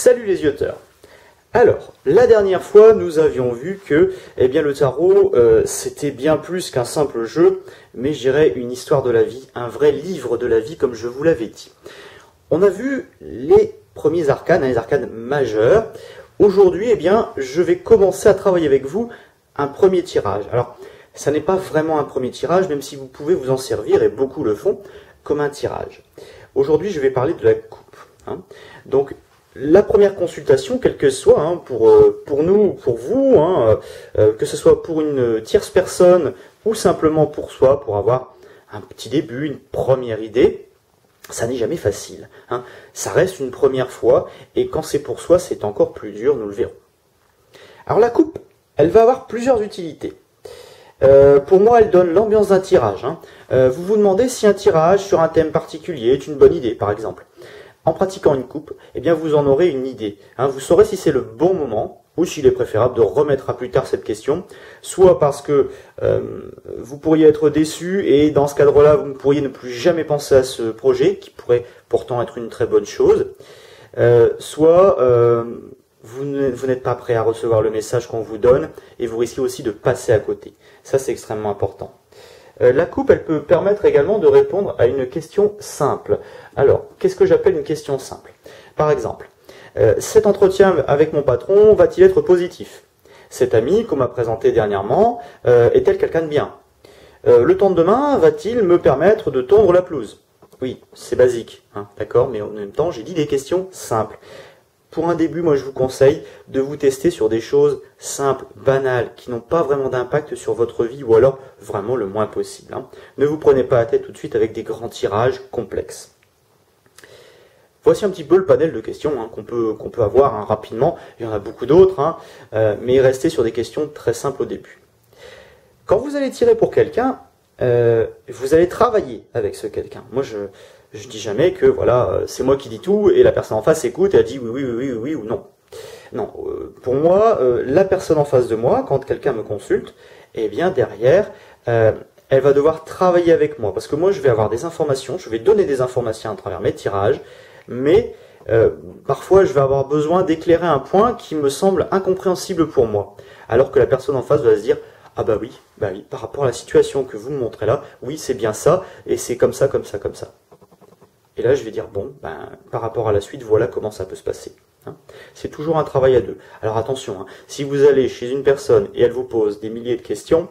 Salut les yeux-teurs. Alors, la dernière fois, nous avions vu que le tarot, c'était bien plus qu'un simple jeu, mais je dirais une histoire de la vie, un vrai livre de la vie, comme je vous l'avais dit. On a vu les premiers arcanes, les arcanes majeurs. Aujourd'hui, je vais commencer à travailler avec vous un premier tirage. Alors, ça n'est pas vraiment un premier tirage, même si vous pouvez vous en servir, et beaucoup le font, comme un tirage. Aujourd'hui, je vais parler de la coupe. Donc, la première consultation, quelle que soit, pour nous, pour vous, que ce soit pour une tierce personne ou simplement pour soi, pour avoir un petit début, une première idée, ça n'est jamais facile. Ça reste une première fois, et quand c'est pour soi, c'est encore plus dur, nous le verrons. Alors la coupe, elle va avoir plusieurs utilités. Pour moi, elle donne l'ambiance d'un tirage. Vous vous demandez si un tirage sur un thème particulier est une bonne idée, par exemple. En pratiquant une coupe, vous en aurez une idée. Vous saurez si c'est le bon moment ou s'il est préférable de remettre à plus tard cette question, soit parce que vous pourriez être déçu et dans ce cadre-là, vous pourriez ne plus jamais penser à ce projet, qui pourrait pourtant être une très bonne chose, soit vous n'êtes pas prêt à recevoir le message qu'on vous donne et vous risquez aussi de passer à côté. Ça, c'est extrêmement important. La coupe, elle peut permettre également de répondre à une question simple. Alors, qu'est-ce que j'appelle une question simple? Par exemple, cet entretien avec mon patron va-t-il être positif? Cet ami qu'on m'a présenté dernièrement est-elle quelqu'un de bien? Le temps de demain va-t-il me permettre de tondre la pelouse? Oui, c'est basique, d'accord, mais en même temps, j'ai dit des questions simples. Pour un début, moi je vous conseille de vous tester sur des choses simples, banales, qui n'ont pas vraiment d'impact sur votre vie, ou alors vraiment le moins possible. Ne vous prenez pas la tête tout de suite avec des grands tirages complexes. Voici un petit peu le panel de questions qu'on peut avoir rapidement. Il y en a beaucoup d'autres, mais restez sur des questions très simples au début. Quand vous allez tirer pour quelqu'un, vous allez travailler avec ce quelqu'un. Moi je dis jamais que voilà, c'est moi qui dis tout et la personne en face écoute et elle dit oui ou non. Non, pour moi, la personne en face de moi, quand quelqu'un me consulte, derrière, elle va devoir travailler avec moi. Parce que moi, je vais avoir des informations, je vais donner des informations à travers mes tirages, mais parfois, je vais avoir besoin d'éclairer un point qui me semble incompréhensible pour moi. Alors que la personne en face va se dire, ah bah oui, par rapport à la situation que vous me montrez là, oui, c'est bien ça, et c'est comme ça. Et là, je vais dire, bon, par rapport à la suite, voilà comment ça peut se passer. C'est toujours un travail à deux. Alors attention, si vous allez chez une personne et elle vous pose des milliers de questions,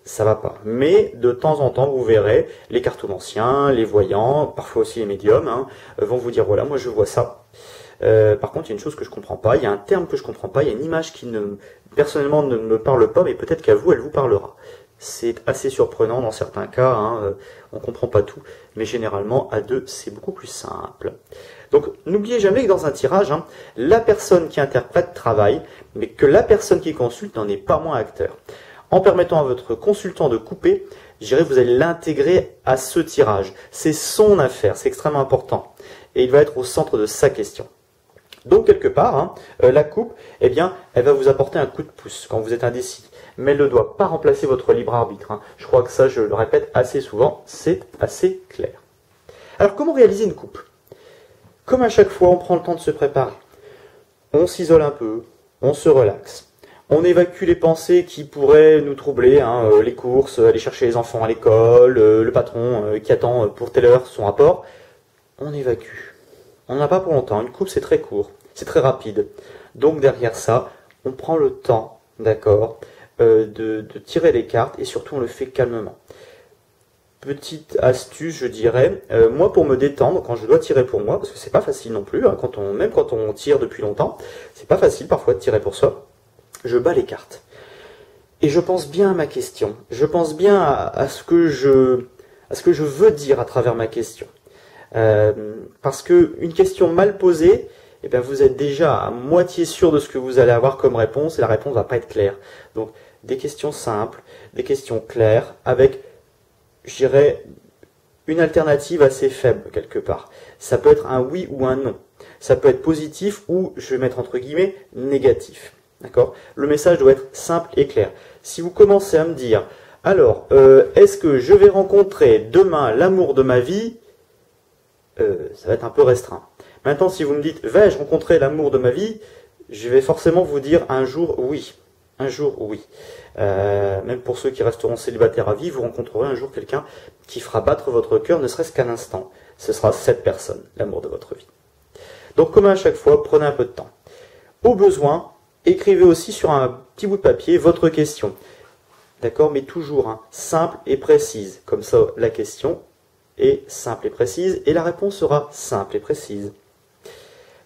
ça va pas. Mais de temps en temps, vous verrez, les cartomanciens, les voyants, parfois aussi les médiums, vont vous dire, voilà, moi je vois ça. Par contre, il y a une chose que je comprends pas, il y a un terme que je comprends pas, il y a une image qui personnellement ne me parle pas, mais peut-être qu'à vous, elle vous parlera. C'est assez surprenant dans certains cas, on comprend pas tout, mais généralement à deux c'est beaucoup plus simple. Donc n'oubliez jamais que dans un tirage, la personne qui interprète travaille, mais que la personne qui consulte n'en est pas moins acteur. En permettant à votre consultant de couper, je dirais que vous allez l'intégrer à ce tirage. C'est son affaire, c'est extrêmement important, et il va être au centre de sa question. Donc quelque part, la coupe, elle va vous apporter un coup de pouce quand vous êtes indécis. Mais elle ne doit pas remplacer votre libre arbitre. Je crois que ça, je le répète assez souvent, c'est assez clair. Alors comment réaliser une coupe? Comme à chaque fois, on prend le temps de se préparer. On s'isole un peu, on se relaxe. On évacue les pensées qui pourraient nous troubler, les courses, aller chercher les enfants à l'école, le patron qui attend pour telle heure son rapport. On évacue. On n'a pas pour longtemps. Une coupe, c'est très court, c'est très rapide. Donc derrière ça, on prend le temps, d'accord, de tirer les cartes et surtout on le fait calmement. Petite astuce, je dirais, moi pour me détendre, quand je dois tirer pour moi, parce que c'est pas facile non plus, même quand on tire depuis longtemps, c'est pas facile parfois de tirer pour soi, je bats les cartes. Et je pense bien à ma question, je pense bien à ce que je veux dire à travers ma question. Parce que une question mal posée, vous êtes déjà à moitié sûr de ce que vous allez avoir comme réponse et la réponse va pas être claire. Donc des questions simples, des questions claires, avec, je dirais, une alternative assez faible quelque part. Ça peut être un oui ou un non. Ça peut être positif ou, je vais mettre entre guillemets, négatif. D'accord? Le message doit être simple et clair. Si vous commencez à me dire, alors, est-ce que je vais rencontrer demain l'amour de ma vie? Ça va être un peu restreint. Maintenant, si vous me dites, vais-je rencontrer l'amour de ma vie, je vais forcément vous dire un jour oui. Un jour oui. Même pour ceux qui resteront célibataires à vie, vous rencontrerez un jour quelqu'un qui fera battre votre cœur, ne serait-ce qu'un instant. Ce sera cette personne, l'amour de votre vie. Donc, comme à chaque fois, prenez un peu de temps. Au besoin, écrivez aussi sur un petit bout de papier votre question. D'accord? Mais toujours simple et précise. Comme ça, la question est simple et précise et la réponse sera simple et précise.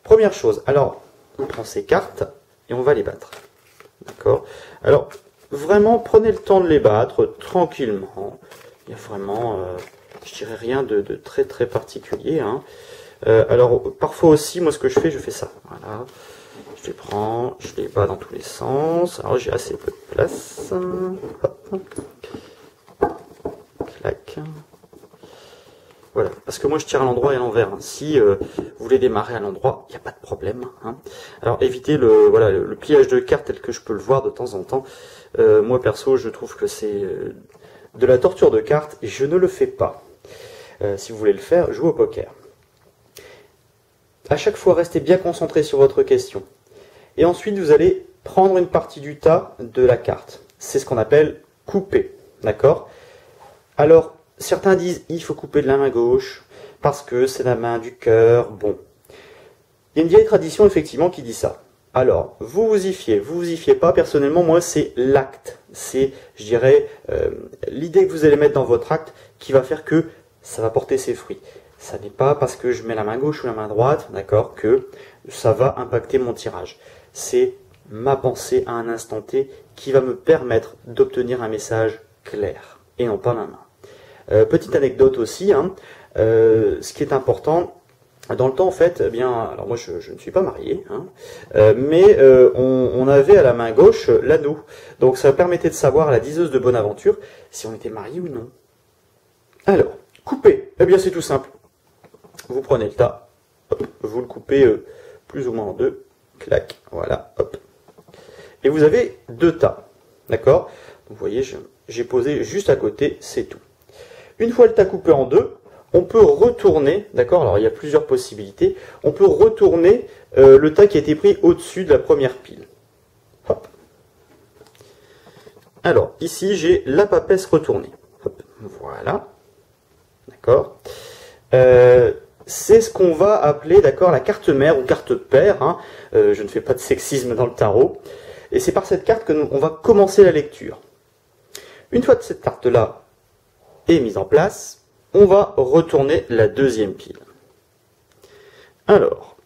Première chose, alors, on prend ces cartes et on va les battre. D'accord? Alors, vraiment, prenez le temps de les battre tranquillement. Il n'y a vraiment, je dirais, rien de très très particulier. Alors, parfois aussi, moi, ce que je fais ça. Voilà. Je les prends, je les bats dans tous les sens. Alors, j'ai assez peu de place. Hop. Clac. Voilà, parce que moi je tire à l'endroit et à l'envers. Si vous voulez démarrer à l'endroit, il n'y a pas de problème. Alors évitez le pliage de cartes tel que je peux le voir de temps en temps. Moi perso, je trouve que c'est de la torture de cartes et je ne le fais pas. Si vous voulez le faire, jouez au poker. À chaque fois, restez bien concentré sur votre question. Et ensuite, vous allez prendre une partie du tas de la carte. C'est ce qu'on appelle couper. D'accord? Alors, certains disent il faut couper de la main gauche parce que c'est la main du cœur. Bon, il y a une vieille tradition effectivement qui dit ça. Alors, vous y fiez pas. Personnellement, moi, c'est l'acte. C'est, je dirais, l'idée que vous allez mettre dans votre acte qui va faire que ça va porter ses fruits. Ça n'est pas parce que je mets la main gauche ou la main droite, d'accord, que ça va impacter mon tirage. C'est ma pensée à un instant T qui va me permettre d'obtenir un message clair et non pas ma main. Petite anecdote aussi, ce qui est important, dans le temps en fait, alors moi je ne suis pas marié, mais on avait à la main gauche l'anneau, donc ça permettait de savoir à la diseuse de bonne aventure si on était marié ou non. Alors, couper, eh bien c'est tout simple. Vous prenez le tas, hop, vous le coupez plus ou moins en deux, clac, voilà, hop. Et vous avez deux tas, d'accord? Vous voyez, j'ai posé juste à côté, c'est tout. Une fois le tas coupé en deux, on peut retourner, d'accord? Alors il y a plusieurs possibilités. On peut retourner le tas qui a été pris au-dessus de la première pile. Hop. Alors ici j'ai la papesse retournée. Hop. Voilà. D'accord. C'est ce qu'on va appeler, d'accord, la carte mère ou carte père. Je ne fais pas de sexisme dans le tarot. Et c'est par cette carte que on va commencer la lecture. Une fois que cette carte-là est mise en place, on va retourner la deuxième pile. Alors,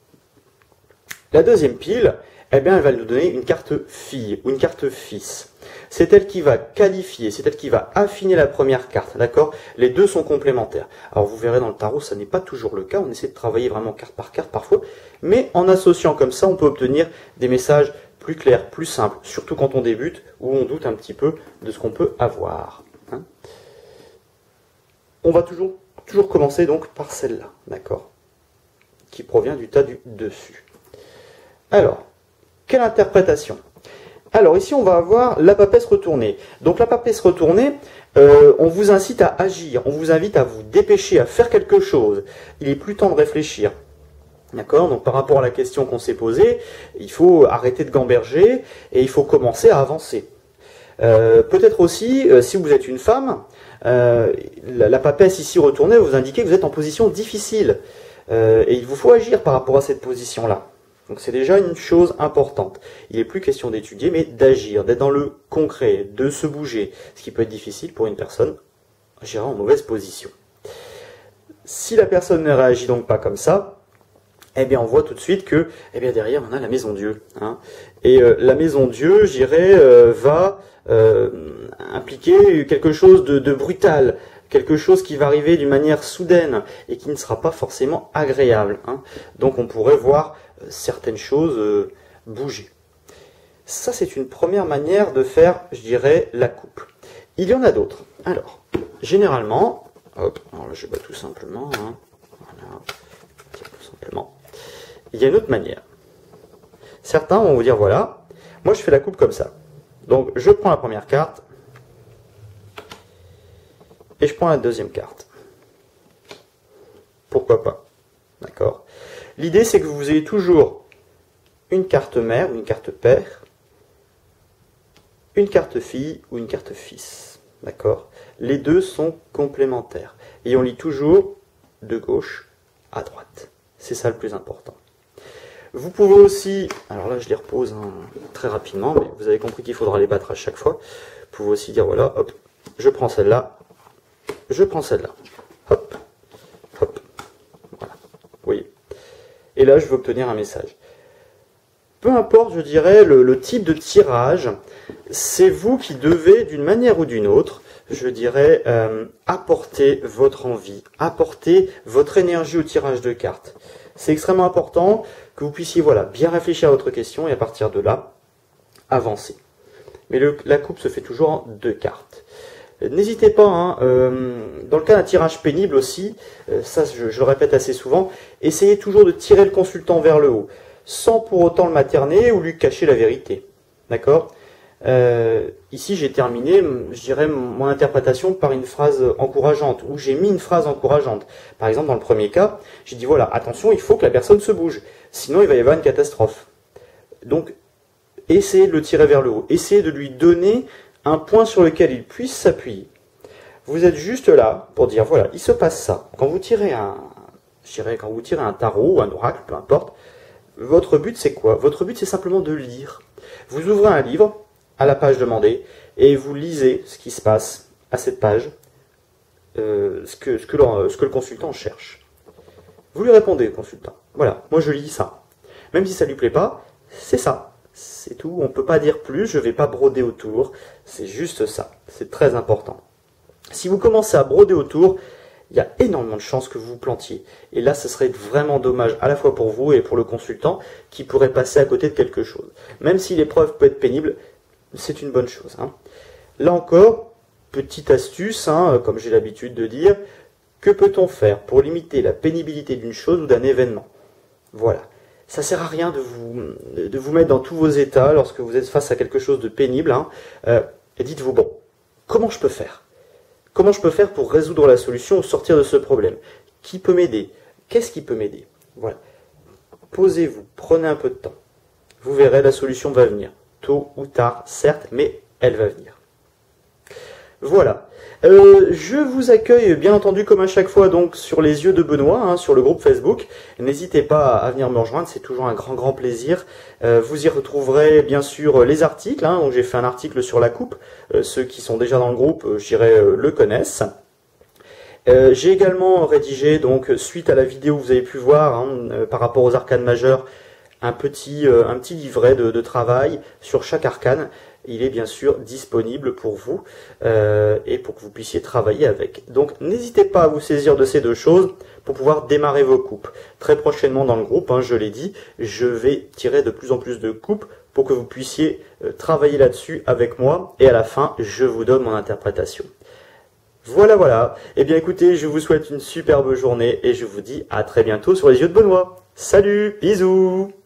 la deuxième pile, eh bien, elle va nous donner une carte fille ou une carte fils. C'est elle qui va qualifier, c'est elle qui va affiner la première carte, d'accord? Les deux sont complémentaires. Alors vous verrez dans le tarot, ça n'est pas toujours le cas, on essaie de travailler vraiment carte par carte parfois, mais en associant comme ça, on peut obtenir des messages plus clairs, plus simples, surtout quand on débute, où on doute un petit peu de ce qu'on peut avoir. On va toujours commencer donc par celle-là, d'accord? Qui provient du tas du dessus. Alors, quelle interprétation? Alors ici on va avoir la papesse retournée. Donc la papesse retournée, on vous incite à agir, on vous invite à vous dépêcher, à faire quelque chose. Il est plus temps de réfléchir. D'accord? Donc par rapport à la question qu'on s'est posée, il faut arrêter de gamberger et il faut commencer à avancer. Peut-être aussi, si vous êtes une femme, la papesse ici retournée vous indiquer que vous êtes en position difficile. Et il vous faut agir par rapport à cette position-là. Donc c'est déjà une chose importante. Il n'est plus question d'étudier, mais d'agir, d'être dans le concret, de se bouger. Ce qui peut être difficile pour une personne, je dirais, en mauvaise position. Si la personne ne réagit donc pas comme ça, eh bien on voit tout de suite que derrière on a la maison Dieu. Et la maison Dieu, je dirais, va impliquer quelque chose de brutal, quelque chose qui va arriver d'une manière soudaine et qui ne sera pas forcément agréable. Donc on pourrait voir certaines choses bouger. Ça, c'est une première manière de faire, je dirais, la coupe. Il y en a d'autres. Alors, généralement, hop, alors là, je bats tout simplement. Voilà, tout simplement. Il y a une autre manière. Certains vont vous dire, voilà, moi je fais la coupe comme ça. Donc, je prends la première carte et je prends la deuxième carte. Pourquoi pas? D'accord? L'idée, c'est que vous ayez toujours une carte mère ou une carte père, une carte fille ou une carte fils. D'accord? Les deux sont complémentaires. Et on lit toujours de gauche à droite. C'est ça le plus important. Vous pouvez aussi, alors là je les repose très rapidement, mais vous avez compris qu'il faudra les battre à chaque fois. Vous pouvez aussi dire, voilà, hop, je prends celle-là, je prends celle-là, hop, hop, voilà, vous voyez. Et là je veux obtenir un message. Peu importe, je dirais, le type de tirage, c'est vous qui devez, d'une manière ou d'une autre, je dirais, apporter votre envie, apporter votre énergie au tirage de cartes. C'est extrêmement important que vous puissiez voilà, bien réfléchir à votre question et à partir de là, avancer. Mais la coupe se fait toujours en 2 cartes. N'hésitez pas, hein, dans le cas d'un tirage pénible aussi, ça je le répète assez souvent, essayez toujours de tirer le consultant vers le haut, sans pour autant le materner ou lui cacher la vérité. D'accord ? Ici j'ai terminé, je dirais, mon interprétation par une phrase encourageante, où j'ai mis une phrase encourageante. Par exemple, dans le premier cas, j'ai dit voilà, attention, il faut que la personne se bouge, sinon il va y avoir une catastrophe. Donc, essayez de le tirer vers le haut, essayez de lui donner un point sur lequel il puisse s'appuyer. Vous êtes juste là pour dire voilà, il se passe ça. Quand vous tirez quand vous tirez un tarot ou un oracle, peu importe, votre but c'est quoi? Votre but c'est simplement de lire. Vous ouvrez un livre à la page demandée et vous lisez ce qui se passe à cette page, ce que le consultant cherche. Vous lui répondez au consultant. Voilà, moi je lis ça. Même si ça ne lui plaît pas, c'est ça. C'est tout, on ne peut pas dire plus, je ne vais pas broder autour, c'est juste ça. C'est très important. Si vous commencez à broder autour, il y a énormément de chances que vous vous plantiez. Et là, ce serait vraiment dommage, à la fois pour vous et pour le consultant, qui pourrait passer à côté de quelque chose. Même si l'épreuve peut être pénible, c'est une bonne chose. Hein. Là encore, petite astuce, hein, comme j'ai l'habitude de dire, que peut-on faire pour limiter la pénibilité d'une chose ou d'un événement? Voilà. Ça ne sert à rien de vous mettre dans tous vos états lorsque vous êtes face à quelque chose de pénible. Hein, et dites-vous, bon, comment je peux faire? Comment je peux faire pour résoudre la solution ou sortir de ce problème? Qui peut m'aider? Qu'est-ce qui peut m'aider? Voilà. Posez-vous, prenez un peu de temps. Vous verrez, la solution va venir. Tôt ou tard, certes, mais elle va venir. Voilà. Je vous accueille bien entendu comme à chaque fois donc sur les yeux de Benoît, hein, sur le groupe Facebook. N'hésitez pas à venir me rejoindre, c'est toujours un grand plaisir. Vous y retrouverez bien sûr les articles, hein, où j'ai fait un article sur la coupe. Ceux qui sont déjà dans le groupe, je dirais, le connaissent. J'ai également rédigé, donc suite à la vidéo que vous avez pu voir, hein, par rapport aux arcanes majeures, un petit livret de travail sur chaque arcane. Il est bien sûr disponible pour vous et pour que vous puissiez travailler avec. Donc n'hésitez pas à vous saisir de ces deux choses pour pouvoir démarrer vos coupes. Très prochainement dans le groupe, hein, je l'ai dit, je vais tirer de plus en plus de coupes pour que vous puissiez travailler là-dessus avec moi et à la fin, je vous donne mon interprétation. Voilà. Eh bien écoutez, je vous souhaite une superbe journée et je vous dis à très bientôt sur les yeux de Benoît. Salut, bisous!